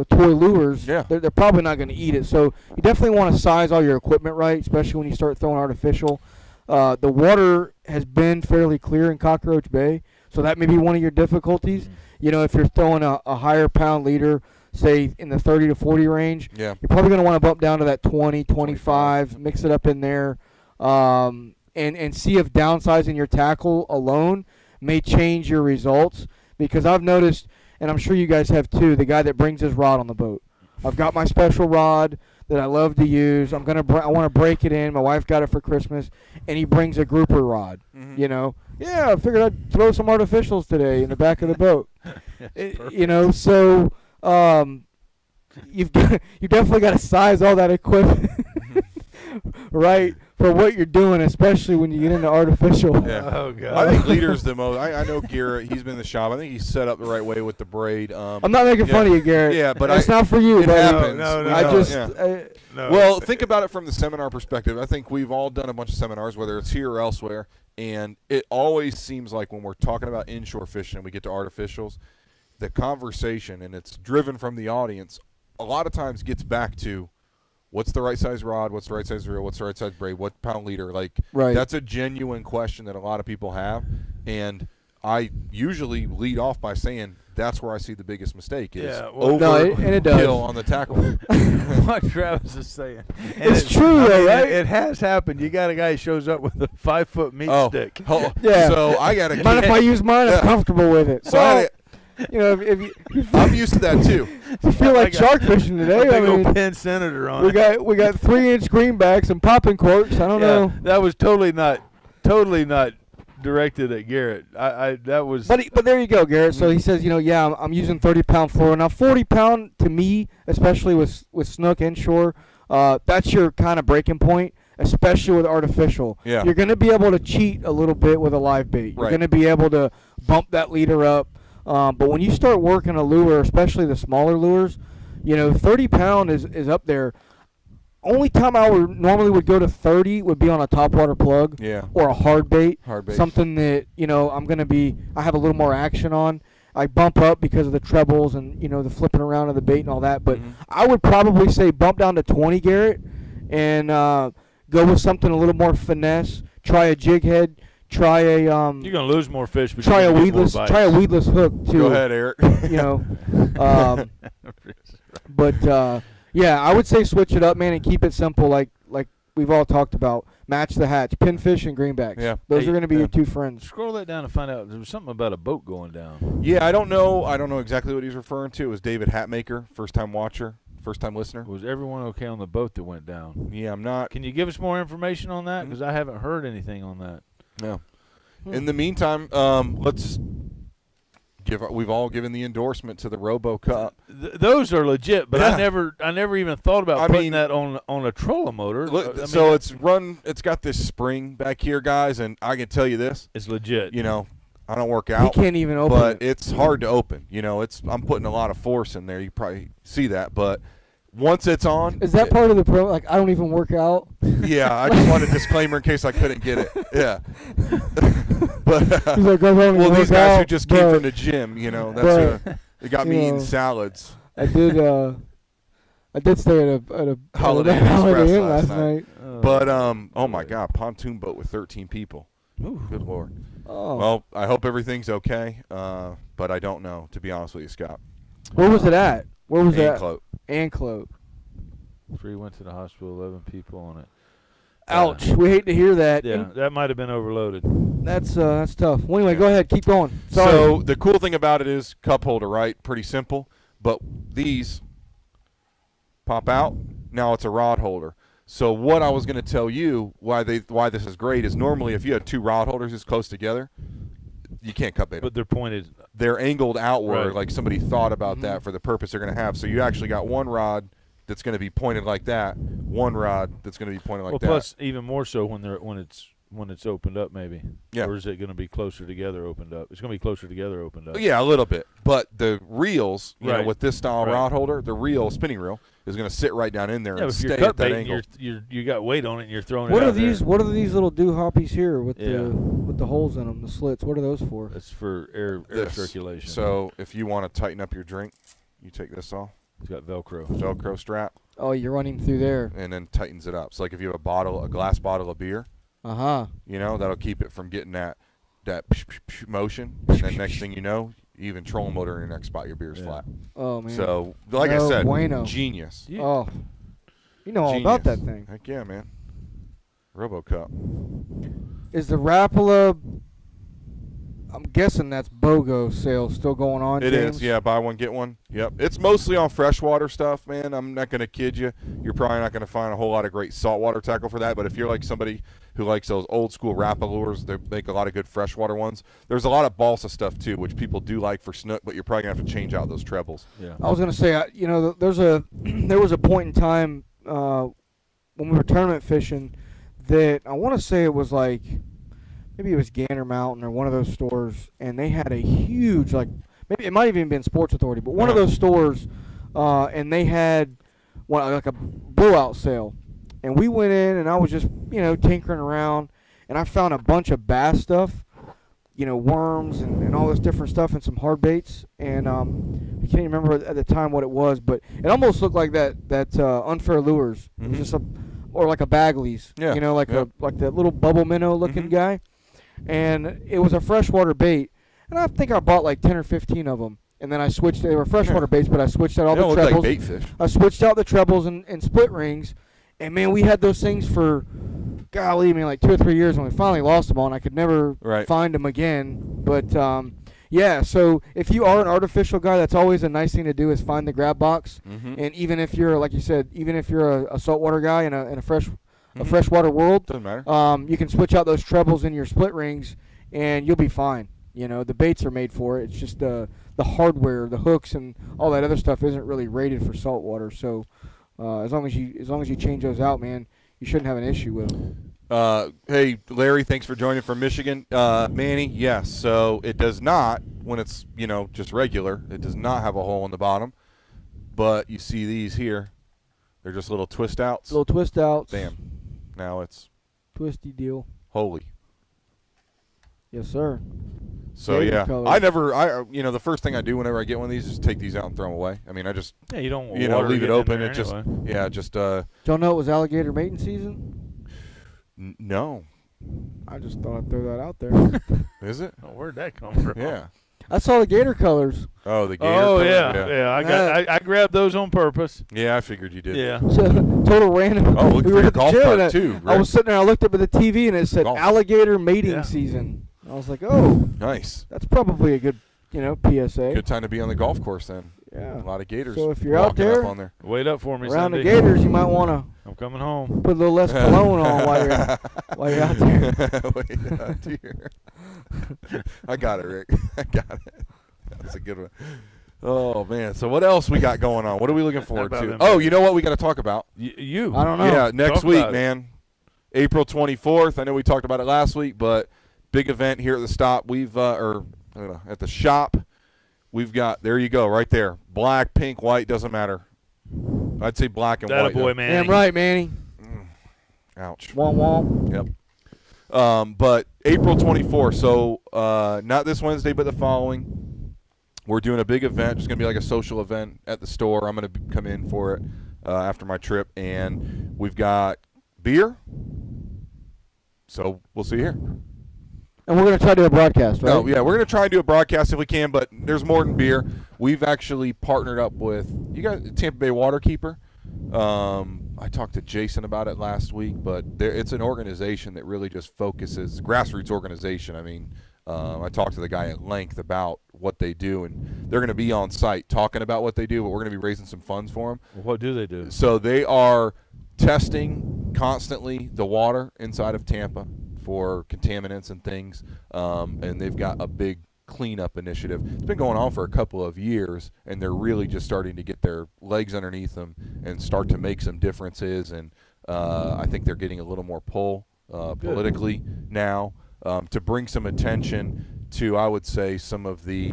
toy lures, they're probably not going to eat it. So you definitely want to size all your equipment right, especially when you start throwing artificial. The water has been fairly clear in Cockroach Bay, so that may be one of your difficulties. If you're throwing a higher pound leader, say in the 30 to 40 range, you're probably going to want to bump down to that 20, 25, mix it up in there, and see if downsizing your tackle alone may change your results. Because I've noticed, and I'm sure you guys have too, the guy that brings his rod on the boat. I've got my special rod that I love to use. I want to break it in. My wife got it for Christmas, and he brings a grouper rod. I figured I'd throw some artificials today in the back of the boat. So you've definitely got to size all that equipment right for what you're doing, especially when you get into artificial. Yeah. Oh God. I think leader's the most. I know Garrett. He's been in the shop. I think he's set up the right way with the braid. I'm not making fun of you, Garrett. Yeah, but it's not for you. It happens. No. Well, think about it from the seminar perspective. I think we've all done a bunch of seminars, whether it's here or elsewhere, and it always seems like when we're talking about inshore fishing and we get to artificials, the conversation, and it's driven from the audience, a lot of times gets back to what's the right size rod, what's the right size reel, what's the right size braid, what pound leader. That's a genuine question that a lot of people have, and I usually lead off by saying that's where I see the biggest mistake is overkill on the tackle. What Travis is saying. It's true, though, right? It has happened. You got a guy who shows up with a 5-foot meat stick. So I got to. Mind if I use mine? I'm comfortable with it. So I'm used to that too. You feel like shark fishing today. I mean, Penn Senator on we got 3-inch greenbacks and popping corks. I don't know. That was totally not directed at Garrett. That was. But there you go, Garrett. So he says, I'm using 30-pound fluoro. Now 40-pound to me, especially with snook inshore, that's your kind of breaking point, especially with artificial. Yeah. You're going to be able to cheat a little bit with a live bait. You're going to be able to bump that leader up. But when you start working a lure, especially the smaller lures, 30-pound is up there. Only time I normally would go to 30 would be on a topwater plug or a hard bait. Something that, I have a little more action on. I bump up because of the trebles and, the flipping around of the bait and all that. But I would probably say bump down to 20, Garrett, and go with something a little more finesse. Try a jig head. Try a you're gonna lose more fish. But try a weedless hook too. Go ahead, Eric. But I would say switch it up, man, and keep it simple, like we've all talked about. Match the hatch, pinfish and greenbacks. Yeah, those are going to be your two friends. Scroll that down and find out. There was something about a boat going down. Yeah, I don't know exactly what he's referring to. It was David Hatmaker, first-time watcher, first-time listener. Was everyone okay on the boat that went down? Yeah, I'm not. Can you give us more information on that? Because I haven't heard anything on that. No. In the meantime, we've all given the endorsement to the Robo Cup. Those are legit, but I never even thought about putting that on a trolling motor. Look, it's got this spring back here, guys, and I can tell you this. It's legit. I don't work out. You can't even open it. But it's hard to open. I'm putting a lot of force in there. You probably see that, but once it's on. Is that part of the pro? Like, I don't even work out? Yeah, I just want a disclaimer in case I couldn't get it. Yeah. But he's like, these guys who just came from the gym, they got me eating salads. I did stay at a Holiday Inn last night. But oh my God, pontoon boat with 13 people. Ooh. Good Lord. Oh. Well, I hope everything's okay, but I don't know, to be honest with you, Scott. Where was it at? Where was that? Anclote. 3 went to the hospital, 11 people on it. Ouch. We hate to hear that. Yeah, that might have been overloaded. That's tough. Well, anyway, go ahead. Keep going. Sorry. So the cool thing about it is cup holder, right? Pretty simple. But these pop out. Now it's a rod holder. So what I was going to tell you why this is great is normally if you had 2 rod holders this close together, you can't cut bait them. But they're pointed. They're angled outward, right. Like somebody thought about that for the purpose they're going to have. So you actually got one rod that's going to be pointed like that, one rod that's going to be pointed like that. Plus, even more so when when it's opened up, maybe. Yeah. Or is it going to be closer together opened up? It's going to be closer together opened up. Yeah, a little bit. But the reels, you know, Right. with this style Right. rod holder, the reel, spinning reel, is going to sit right down in there Yeah, and if stay you're at cut that bait angle. and you got weight on it and you're throwing What it are out there. these? What are these little doohoppies here with Yeah. the holes in them, the slits? What are those for? That's for air This. circulation. So if you want to tighten up your drink, you take this off, It's got Velcro. Velcro strap, Oh, you're running through there. and then tightens it up. So like if you have a glass bottle of beer, Uh-huh. you know, that'll keep it from getting that motion. And then next thing you know, you even trolling motor in your next spot, your beer's Yeah. flat. Oh, man. So like I No said, bueno. genius. Yeah. Oh. You know all about that thing. Heck yeah, man. RoboCup. Is the Rapala, I'm guessing that's BOGO sale still going on, It James? is, yeah. Buy one, get one. Yep. It's mostly on freshwater stuff, man. I'm not going to kid you. You're probably not going to find a whole lot of great saltwater tackle for that. But if you're like somebody who likes those old school Rapala lures, they make a lot of good freshwater ones. There's a lot of balsa stuff too, which people do like for snook, but you're probably going to have to change out those trebles. Yeah. I was going to say, you know, there was a point in time when we were tournament fishing that I want to say it was like, maybe it was Gander Mountain or one of those stores, and they had a huge, like, maybe it might have even been Sports Authority, but one of those stores, and they had like a blowout sale. And we went in, and I was just, you know, tinkering around, and I found a bunch of bass stuff, you know, worms and all this different stuff and some hard baits. And I can't even remember at the time what it was, but it almost looked like that Unfair Lures. It was just or like a Bagley's, Yeah. you know, like like that little bubble minnow looking guy. And it was a freshwater bait, and I think I bought like 10 or 15 of them. And then I switched. They were freshwater baits, but I switched out all They don't the look trebles. like bait fish. I switched out the trebles and split rings, and man, we had those things for, golly, I mean, like 2 or 3 years, and we finally lost them all, and I could never find them again. But yeah, so if you are an artificial guy, that's always a nice thing to do is find the grab box. And even if you're, like you said, even if you're a saltwater guy in a freshwater world, doesn't matter. you can switch out those trebles in your split rings, and you'll be fine. You know, the baits are made for it. It's just the hardware, the hooks, and all that other stuff isn't really rated for saltwater. So as long as you change those out, man, you shouldn't have an issue with them. Hey, Larry, thanks for joining from Michigan. Manny, yes. So it does not, when it's, you know, just regular, it does not have a hole in the bottom. But you see these here. They're just little twist outs. Little twist outs. Bam. Now it's Twisty deal. holy. Yes, sir. So Gator yeah, colors. you know, the first thing I do whenever I get one of these is take these out and throw them away. I mean, I just, Yeah, you don't want you know, water leave it getting in open. there It just, anyway. yeah, just, Did y'all know it was alligator mating season? no. I just thought I'd throw that out there. Is it? Oh, where'd that come from? Yeah. I saw the gator colors. Oh, the gator. Oh color? yeah. I grabbed those on purpose. Yeah, I figured you did. Yeah. Total random. Oh, look we for were your at the golf gym cart and too. I was sitting there. I looked up at the TV and it said Golf. alligator mating Yeah. season. I was like, oh, Nice. that's probably a good, you know, PSA. Good time to be on the golf course then. Yeah. A lot of gators. So if you're out walking there, up on there. Wait up for me, around Cindy. the gators, you might want to I'm coming home. put a little less cologne on while you're out there. Wait out here. I got it, Rick. I got it. That's a good one. Oh man. So what else we got going on? What are we looking forward about to? them Oh, babies? you know what we got to talk about? You. I don't know. Yeah, next Talk week, about it. man. April 24th. I know we talked about it last week, but big event here at the stop. We've at the shop. We've got, there you go, right there. Black, pink, white, doesn't matter. I'd say black and white. Boy, man. Damn right, Manny. Ouch. Womp womp. Yep. But April 24th, so not this Wednesday, but the following, we're doing a big event. It's going to be like a social event at the store. I'm going to come in for it after my trip, and we've got beer. So we'll see you here. And we're going to try to do a broadcast, right? No, yeah, we're going to try and do a broadcast if we can, but there's more than beer. We've actually partnered up with, you guys, Tampa Bay Waterkeeper. I talked to Jason about it last week, but it's an organization that really just focuses, grassroots organization. I mean, I talked to the guy at length about what they do, and they're going to be on site talking about what they do, but we're going to be raising some funds for them. Well, what do they do? So they are testing constantly the water inside of Tampa for contaminants and things, and they've got a big cleanup initiative. It's been going on for a couple of years, and they're really just starting to get their legs underneath them and start to make some differences, and I think they're getting a little more pull politically, now to bring some attention to, I would say, some of the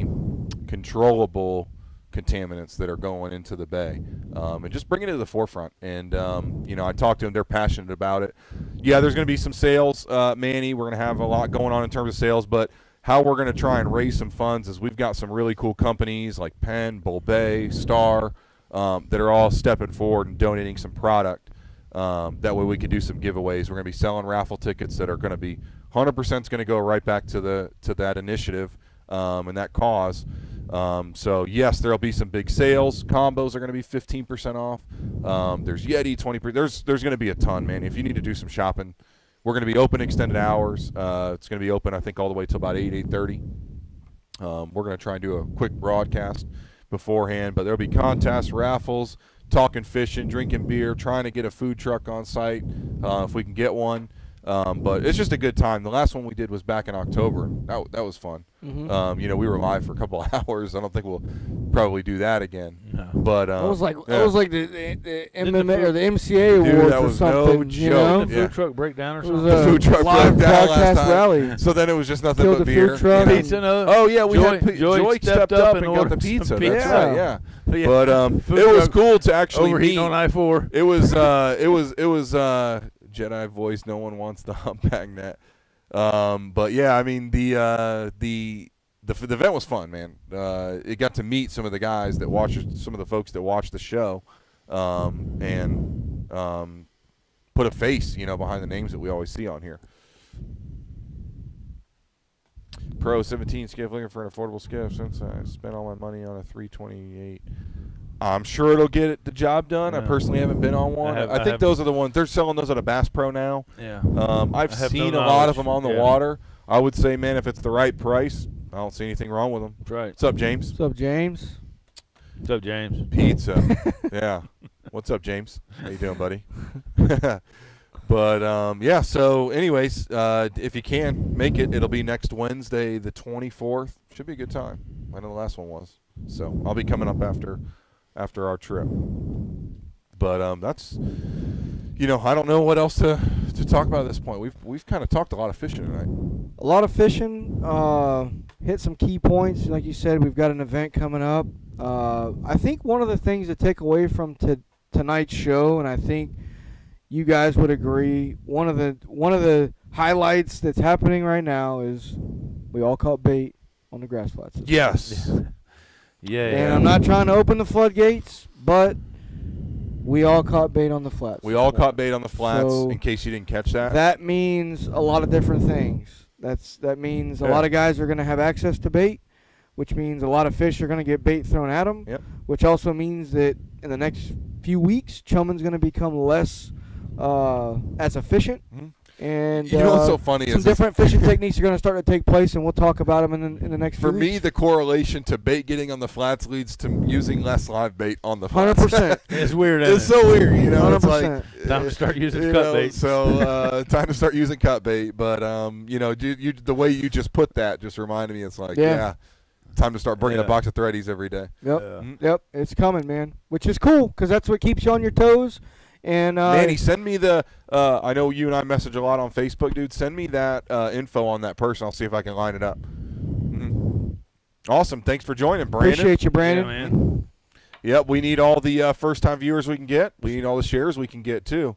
controllable contaminants that are going into the bay, and just bring it to the forefront. And I talked to them; they're passionate about it. Yeah, there's going to be some sales, Manny. We're going to have a lot going on in terms of sales, but how we're going to try and raise some funds is we've got some really cool companies like Penn, Bull Bay, Star, that are all stepping forward and donating some product. That way we can do some giveaways. We're going to be selling raffle tickets that are going to be 100% is going to go right back to that initiative and that cause. So yes, there'll be some big sales. Combos are going to be 15% off. There's Yeti 20%. There's going to be a ton, man. If you need to do some shopping, we're going to be open extended hours. It's going to be open, I think, all the way till about 8:30. We're going to try and do a quick broadcast beforehand, but there'll be contests, raffles, talking fishing, drinking beer, trying to get a food truck on site if we can get one. But it's just a good time. The last one we did was back in October. That was fun. Mm-hmm. We were live for a couple of hours. I don't think we'll probably do that again. No. But It was like yeah. it was like the MMA or the MCA Dude, awards that or was no something. joke. You know? Didn't the food truck break down or It was something? a The food truck live broke down last podcast time. rally. So then it was just nothing Killed but the beer. food truck. you know. Pizza, no? Oh yeah, we Joy- had Joy stepped up and got the ordered pizza. some That's pizza. right, yeah. Yeah. But Food it was truck cool to actually overheating meet. on I-4. It was Jedi voice. No one wants the humpback net. But yeah, I mean the event was fun, man. It got to meet some of the guys that watch, some of the folks that watch the show, and put a face, behind the names that we always see on here. Pro 17 skiff, looking for an affordable skiff. Since I spent all my money on a 328, I'm sure it'll get the job done. I Yeah. personally haven't been on one. I think those are the ones. They're selling those at a Bass Pro now. Yeah. I've I have seen no a lot of knowledge. them on the Yeah. water. I would say, man, if it's the right price, I don't see anything wrong with them. That's right. What's up, James? What's up, James? What's up, James? Pizza. Yeah. What's up, James? How you doing, buddy? But, yeah, so anyways, if you can make it, it'll be next Wednesday, the 24th. Should be a good time. I know the last one was. So I'll be coming up after our trip. But that's, I don't know what else to talk about at this point. We've kind of talked a lot of fishing tonight. A lot of fishing. Hit some key points. Like you said, we've got an event coming up. I think one of the things to take away from tonight's show, and I think you guys would agree, one of the highlights that's happening right now is we all caught bait on the grass flats. Yes. Yeah. And I'm not trying to open the floodgates, but we all caught bait on the flats. We all caught bait on the flats, So in case you didn't catch that. That means a lot of different things. That means a lot of guys are going to have access to bait, which means a lot of fish are going to get bait thrown at them, Yep. which also means that in the next few weeks, chumming's going to become less as efficient. Mhm. And You know what's so funny some is different fishing techniques are going to start to take place, and we'll talk about them in the next for few me, weeks. the correlation to bait getting on the flats leads to using less live bait on the flats. 100%. It's weird, It's isn't so weird, It's 100%. like Time to start using you cut know, bait. So time to start using cut bait. But the way you just put that just reminded me. It's like time to start bringing a Yeah. box of threadies every day. Yep. Yeah. Mhm. Yep. It's coming, man, which is cool because that's what keeps you on your toes. And Manny, send me the. I know you and I message a lot on Facebook, dude. Send me that info on that person. I'll see if I can line it up. Mhm. Awesome. Thanks for joining, Brandon. appreciate you, Brandon. Yeah, man. Yep, we need all the first-time viewers we can get. We need all the shares we can get, too.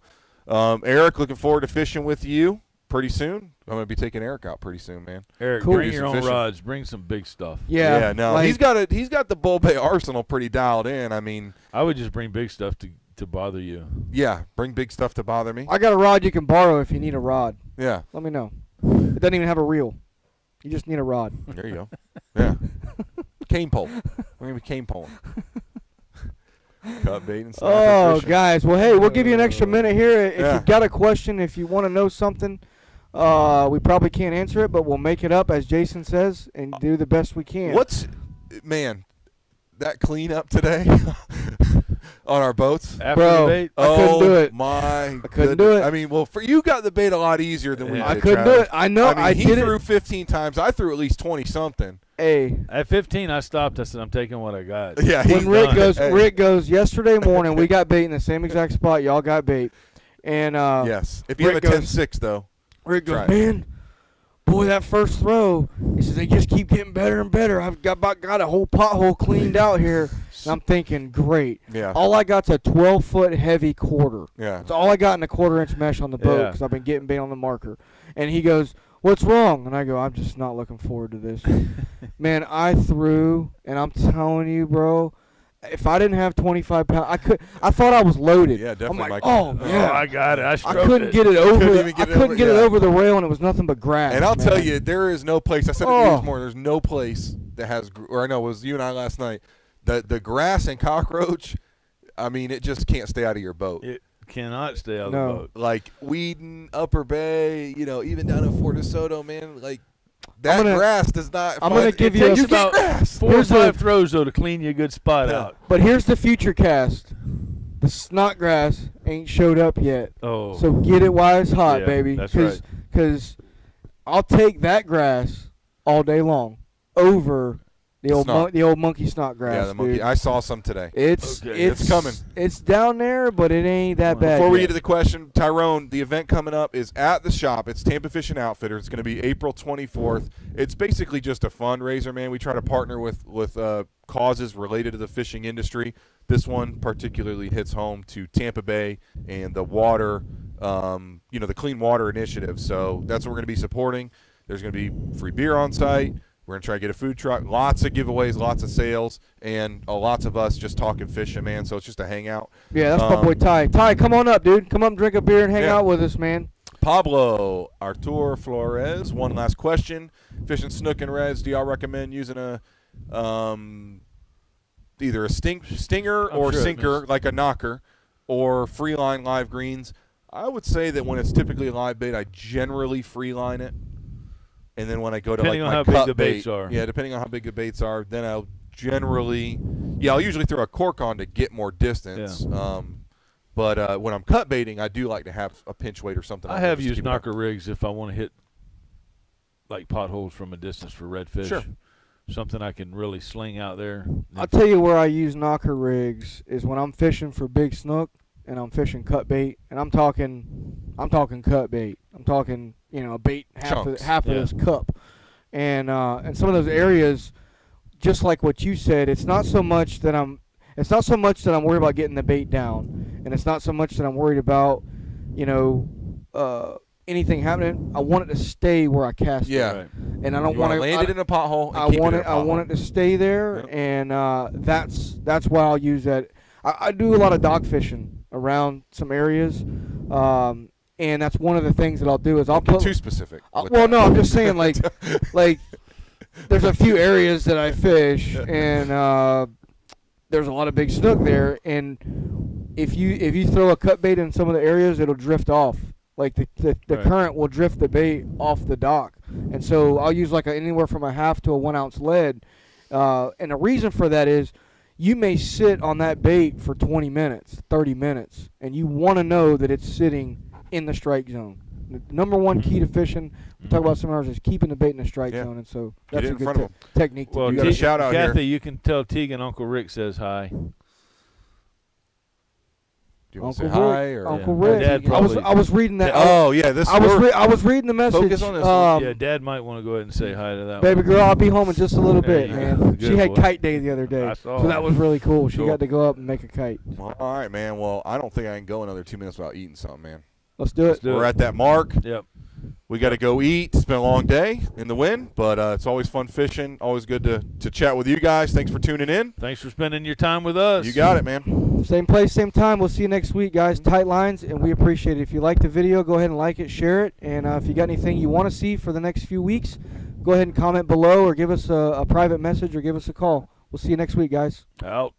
Eric, looking forward to fishing with you pretty soon. I'm going to be taking Eric out pretty soon, man. Eric, Cool. bring Do your some own fishing. rods. Bring some big stuff. Yeah. no, like- he's got the Bull Bay arsenal pretty dialed in. I mean, I would just bring big stuff to bother you. yeah, bring big stuff to bother me. I got a rod you can borrow if you need a rod. Yeah, Let me know. It doesn't even have a reel. You just need a rod. there you go. Yeah, cane pole. We're going to be cane poling. Cut bait and stuff. Oh, guys. Well, hey, we'll give you an extra minute here. If Yeah. you've got a question, if you want to know something, we probably can't answer it, but we'll make it up, as Jason says, and do the best we can. Man, that cleanup today on our boats? After Bro, the bait, I couldn't do it. My couldn't do it. I mean, well, for you got the bait a lot easier than we Yeah. did. I couldn't do Travis. it. I know. I mean, he did threw it. 15 times. I threw at least 20-something. Hey, at 15, I stopped. I said, I'm taking what I got. Yeah, when he's Rick done. goes, Hey. Rick goes. Yesterday morning, we got bait in the same exact spot. Y'all got bait, and Yes. If you Rick have a goes- 10-6, though. Rick goes, Try it. man, boy, that first throw, he says, they just keep getting better and better. I've got a whole pothole cleaned out here. And I'm thinking, great. Yeah. All I got's a 12-foot heavy quarter. Yeah. That's all I got in a 1/4-inch mesh on the boat because I've been getting bait on the marker. And he goes, what's wrong? And I go, I'm just not looking forward to this. Man, I threw, and I'm telling you, bro, if I didn't have 25 pounds, I thought I was loaded. Yeah, definitely. I'm like, Mike. yeah. I got it. I couldn't get it over. Couldn't get it over the rail, and it was nothing but grass. And I'll man. tell you, there is no place. I said it to you this morning. There's no place that has, or I know it was you and I last night. The grass and cockroach. I mean, it just can't stay out of your boat. It cannot stay out of No. the boat. Like Whedon, Upper Bay, even down in Fort DeSoto, man. Like that grass does not. I'm gonna give you you about grass. 4 or 5 throws though to clean you a good spot out. But here's the future cast. The snot grass ain't showed up yet. Oh, So get it while it's hot, Yeah, baby. that's right. Because I'll take that grass all day long over the old monkey snot grass. Yeah, the monkey. dude. I saw some today. It's coming. It's down there, but it ain't that bad. Before we yet. get to the question, Tyrone, the event coming up is at the shop. It's Tampa Fishing Outfitters. It's going to be April 24th. It's basically just a fundraiser, man. We try to partner with causes related to the fishing industry. This one particularly hits home to Tampa Bay and the water, the Clean Water Initiative. So that's what we're going to be supporting. There's going to be free beer on site. We're going to try to get a food truck, lots of giveaways, lots of sales, and lots of us just talking fishing, man. So it's just a hangout. Yeah, that's my boy Ty. Ty, come on up, dude. Come up and drink a beer and hang out with us, man. Pablo Artur Flores, one last question. Fishing snook and reds, do y'all recommend using a either a stinger or sinker, like a knocker, or free line live greens? I would say that when it's typically a live bait, I generally free line it. And then when I go to depending on my how cut big the bait, baits are. Yeah, depending on how big the baits are, then I'll I'll usually throw a cork on to get more distance. Yeah. But when I'm cut baiting, I do like to have a pinch weight or something. I have used knocker rigs if I want to hit like potholes from a distance for redfish. Sure. Something I can really sling out there. I'll tell you where I use knocker rigs is when I'm fishing for big snook and I'm fishing cut bait, and I'm talking cut bait. I'm talking a bait half of this cup, and some of those areas, just like what you said, it's not so much that I'm worried about getting the bait down, and it's not so much that I'm worried about anything happening. I want it to stay where I cast it. Right. And I don't want to land it in a pothole. I want it to stay there, and that's why I'll use that. I do a lot of dock fishing around some areas, and that's one of the things that I'll do is I'll put too specific. No, I'm just saying like there's a few areas that I fish, and there's a lot of big snook there, and if you throw a cut bait in some of the areas, it'll drift off. Like the Right. current will drift the bait off the dock, and so I'll use like anywhere from a half to a 1 ounce lead, and the reason for that is you may sit on that bait for 20 minutes, 30 minutes, and you want to know that it's sitting in the strike zone. The number one key to fishing, we talk about seminars, is keeping the bait in the strike zone, and so that's a good technique to Well, do. You got a shout out Kathy, here. you can tell Teagan Uncle Rick says hi. Do you want to Uncle say Rick, hi or Uncle Yeah. Rick. Dad I was probably- reading that. Oh yeah, this. I was reading the message. Focus on this one. Yeah, Dad might want to go ahead and say hi to that Baby one. girl, I'll be home in just a little There bit, you man. go. She Good had boy. kite day the other day, I saw so that was really cool. She Cool. got to go up and make a kite. Well, all right, man. Well, I don't think I can go another 2 minutes without eating something, man. Let's do it. do We're it. at that mark. Yep. We got to go eat. It's been a long day in the wind, but it's always fun fishing. Always good to chat with you guys. Thanks for tuning in. Thanks for spending your time with us. You got it, man. Same place, same time. We'll see you next week, guys. Tight lines, and we appreciate it. If you like the video, go ahead and like it, share it, and if you got anything you want to see for the next few weeks, go ahead and comment below or give us a private message or give us a call. We'll see you next week, guys. Out.